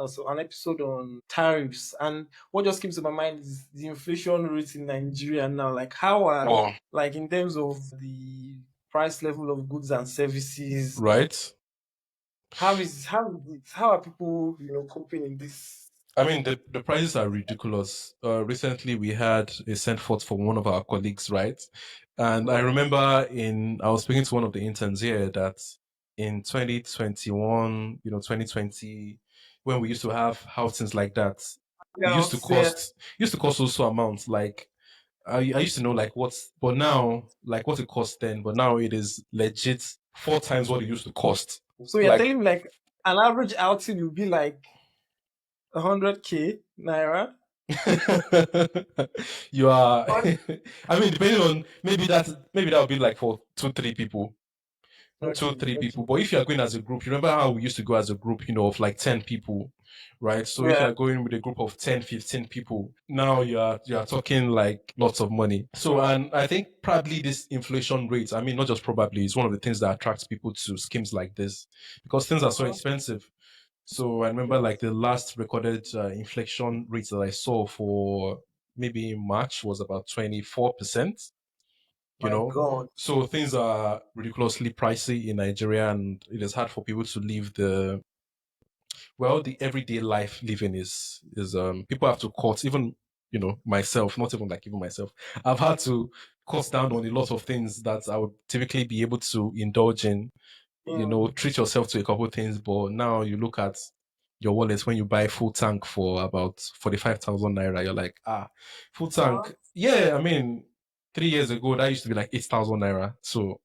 also an episode on tariffs, and what just came to my mind is the inflation rate in Nigeria now. Like how are Oh, like in terms of the price level of goods and services, right. how are people coping in this? I mean, the prices are ridiculous. Recently, we had a sent forth from one of our colleagues, right? And I Right. remember I was speaking to one of the interns here that in 2021, 2020, when we used to have outings like that, it Yeah, used to cost also amounts. Like I used to know like but now like what it cost then, but now it is legit 4 times what it used to cost. so you're Like telling me like an average outing will be like 100K naira? you are I mean depending on maybe that would be like for 2 3 people, two Okay, three okay. people but if you are going as a group, you remember how we used to go as a group, of like 10 people, right? So if you Yeah. are going with a group of 10 15 people, now you are talking like lots of money. So and I think probably this inflation rate, I mean not just probably, is one of the things that attracts people to schemes like this because things are so Uh-huh. expensive. So I remember like the last recorded inflation rate that I saw for maybe in March was about 24%, you My know. God. So things are ridiculously pricey in Nigeria and it is hard for people to live the everyday life living is people have to cut, even myself, not even like even myself. I've had to cut down on a lot of things that I would typically be able to indulge in, Mm. treat yourself to a couple of things. But now you look at your wallet when you buy full tank for about 45,000 naira, you're like, full tank. What? Yeah, I mean, 3 years ago, that used to be like 8,000 naira. So,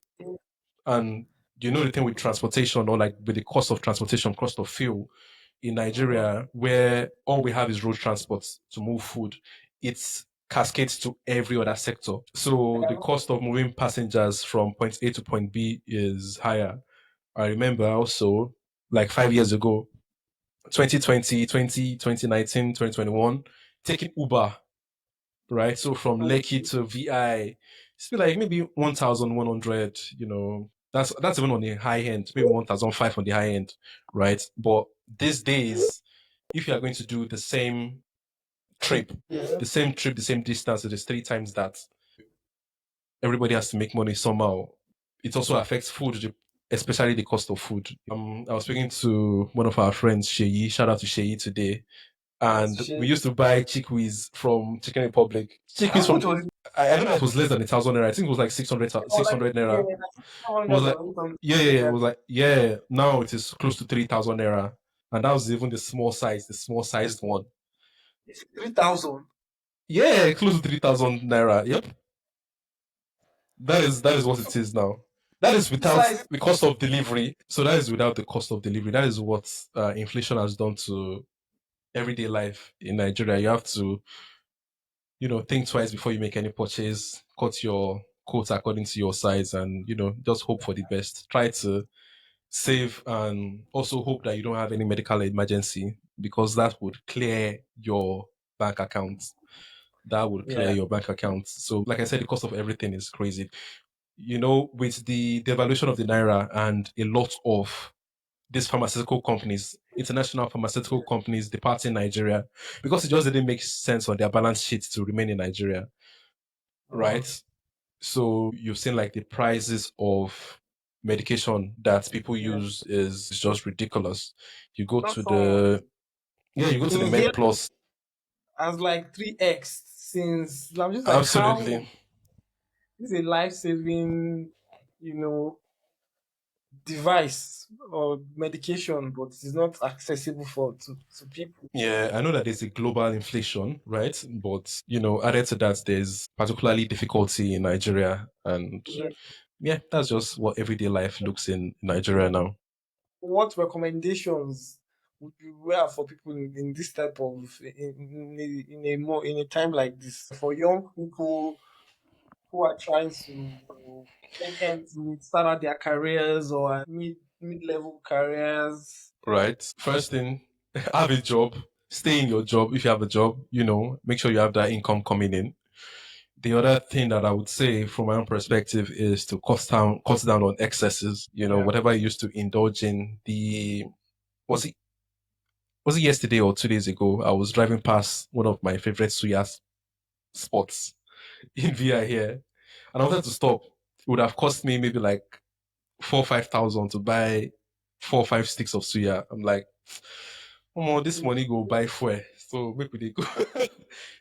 and the thing with transportation or like with the cost of transportation, cost of fuel in Mhm. Nigeria, where all we have is road transport to move food, it's cascades to every other sector. So the Yeah. cost of moving passengers from point A to point B is higher. I remember also like 5 years ago, 2020, 2019, 2021, taking Uber, right? So from Lekki to VI, it's been like maybe 1,100, that's even on the high end, maybe 1,500 on the high end, right? But these days, if you are going to do trip, Yeah. the same distance, it is 3 times that. Everybody has to make money somehow. It also affects food, especially the cost of food. I was speaking to one of our friends, Sheyi. Shout out to Sheyi today. And we Shit. used to buy chickwees from Chicken Republic. Chickwees How much from was it? I don't know if it was less than 1,000 naira. I think it was like 600, Or like, 600 yeah, naira. like It was 200 like or something yeah. like It that. was like yeah. Now it is close to 3,000 naira, and that was even the small sized one. It's 3,000. Yeah, close to 3,000 naira. Yep. That is what it is now. That is This without size. the cost of delivery. So that is without the cost of delivery. That is what inflation has done to everyday life in Nigeria. You have to, think twice before you make any purchase. Cut your coat according to your size, and just hope for the best. Try to save, and also hope that you don't have any medical emergency because that would clear your bank account. That would clear Yeah. your bank account. So, like I said, the cost of everything is crazy. With the devaluation of the naira and a lot of these pharmaceutical companies, international pharmaceutical companies departing Nigeria because it just didn't make sense on their balance sheet to remain in Nigeria, Uh-huh. right? So you've seen like the prices of medication that people Yeah. use is just ridiculous. You go Not to so much. the In here, Med Plus. as like 3x since I'm just like, how Absolutely. this is a life saving, you know, device or medication, but it is not accessible to people. Yeah, I know that there's a global inflation, right? But added to that, there's particularly difficulty in Nigeria, and Yeah. yeah, that's just what everyday life looks in Nigeria now. What recommendations would you have for people in this type of in a time like this for young people who are trying to make ends meet, start out their careers or mid level careers? Right. First thing, have a job. Stay in your job if you have a job. Make sure you have that income coming in. The other thing that I would say from my own perspective is to cut down on excesses. Yeah. Whatever you used to indulge in. Was it Was it yesterday or 2 days ago? I was driving past one of my favorite suya spots in VI here, and I wanted to stop. It would have cost me maybe like 4 or 5 thousand to buy 4 or 5 sticks of suya. I'm like, oh, this money go buy fuel. So maybe they go.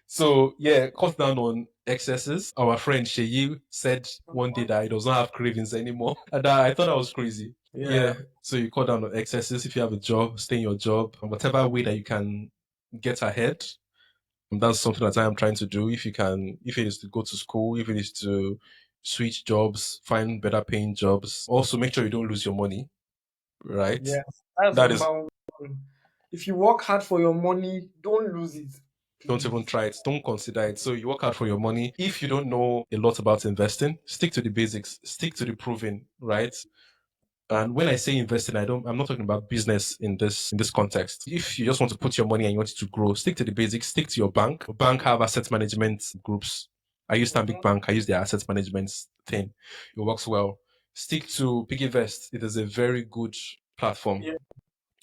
So yeah, cut down on excesses. Our friend Sheyi said one day that he does not have cravings anymore. And I thought that was crazy. Yeah, Yeah. So you cut down on excesses. If you have a job, stay in your job. And whatever way that you can get ahead, that's something that I am trying to do. If you can, if it is to go to school, if it is to switch jobs, find better paying jobs. Also, make sure you don't lose your money, right? yeah. That's That is, number one. If you work hard for your money, don't lose it, don't even please. try it. Don't consider it. So you work hard for your money. If you don't know a lot about investing, stick to the basics, stick to the proven, right? And when I say investing, I'm not talking about business in this context. If you just want to put your money and you want it to grow, stick to the basics, stick to your bank. Bank have asset management groups. I use Stanbic Mhm. Bank, I use their asset management thing. It works well. Stick to Piggyvest. It is a very good platform. Yeah.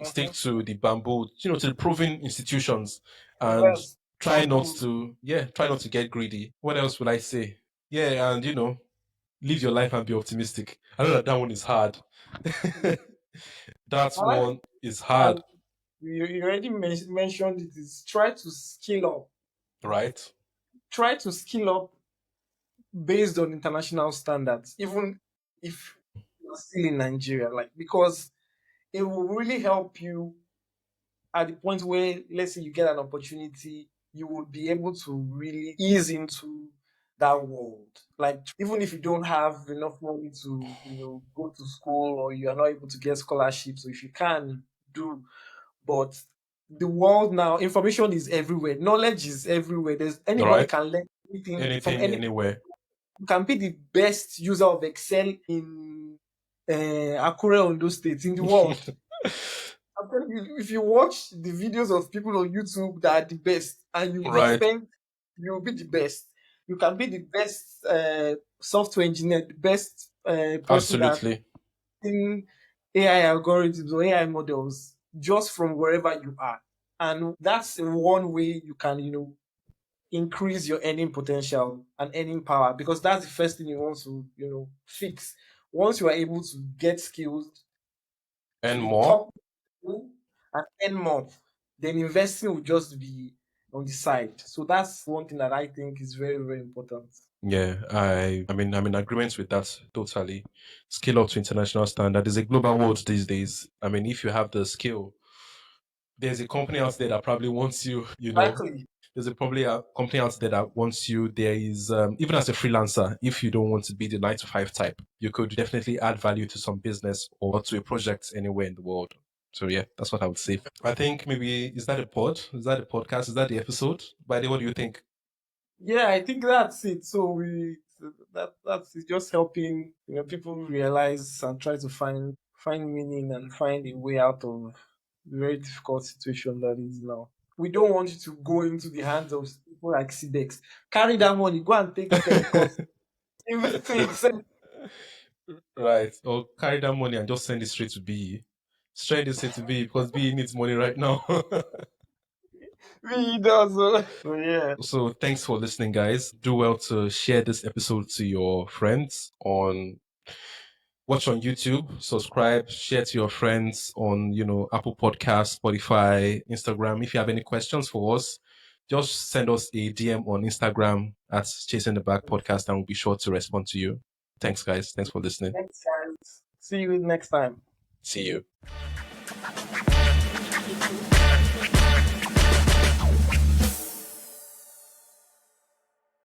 Stick Mhm. to the bamboo, to the proven institutions, and Invest. try not Bamboo. to, yeah, try not to get greedy. What else would I say? Yeah, and live your life and be optimistic. I know that that one is hard. That I like one is and hard, you already mentioned it is try to skill up. right? Try to skill up based on international standards, even if you're still in Nigeria, like because it will really help you at the point where, let's say, you get an opportunity, you will be able to really ease into that world. Like, even if you don't have enough money to, go to school or you are not able to get scholarships, or if you can do, but the world now, information is everywhere, knowledge is everywhere. There's All anybody right. can learn anything from Anything, any. anywhere. You can be the best user of Excel in Akure, Ondo State, in the world. I'm telling you, if you watch the videos of people on YouTube that are the best and you Right. spend, you'll be the best. You can be the best software engineer, the best person that Absolutely. in AI algorithms or AI models just from wherever you are. And that's one way you can, increase your earning potential and earning power, because that's the first thing you want to, fix. Once you are able to get skilled to And the more. top level and earn more, then investing will just be on the side. So that's one thing that I think is very, very important. Yeah, I mean, I'm in agreement with that totally. Scale up to international standard. It's a global world these days. I mean, if you have the skill, there's a company out there that probably wants you, Exactly. there's probably a company out there that wants you. There is, even as a freelancer, if you don't want to be the 9 to 5 type, you could definitely add value to some business or to a project anywhere in the world. So yeah, that's what I would say. I think maybe, is that a pod? Is that a podcast? Is that the episode? By the way, what do you think? Yeah, I think that's it. So that's it, just helping people realize and try to find meaning and find a way out of the very difficult situation that is now. We don't want you to go into the hands of people like Cidex. Carry that money, go and take step, because investing itself Right. Or carry that money and just send it straight to BE. Straight it straight to BE because BE needs money right now. really does. So yeah. So thanks for listening, guys. Do well to share this episode to your friends on watch on YouTube, subscribe, share to your friends on, Apple Podcasts, Spotify, Instagram. If you have any questions for us, just send us a DM on Instagram at Chasing the Bag Podcast and we'll be sure to respond to you. Thanks, guys. Thanks for listening. Thanks, guys. See you next time. See you.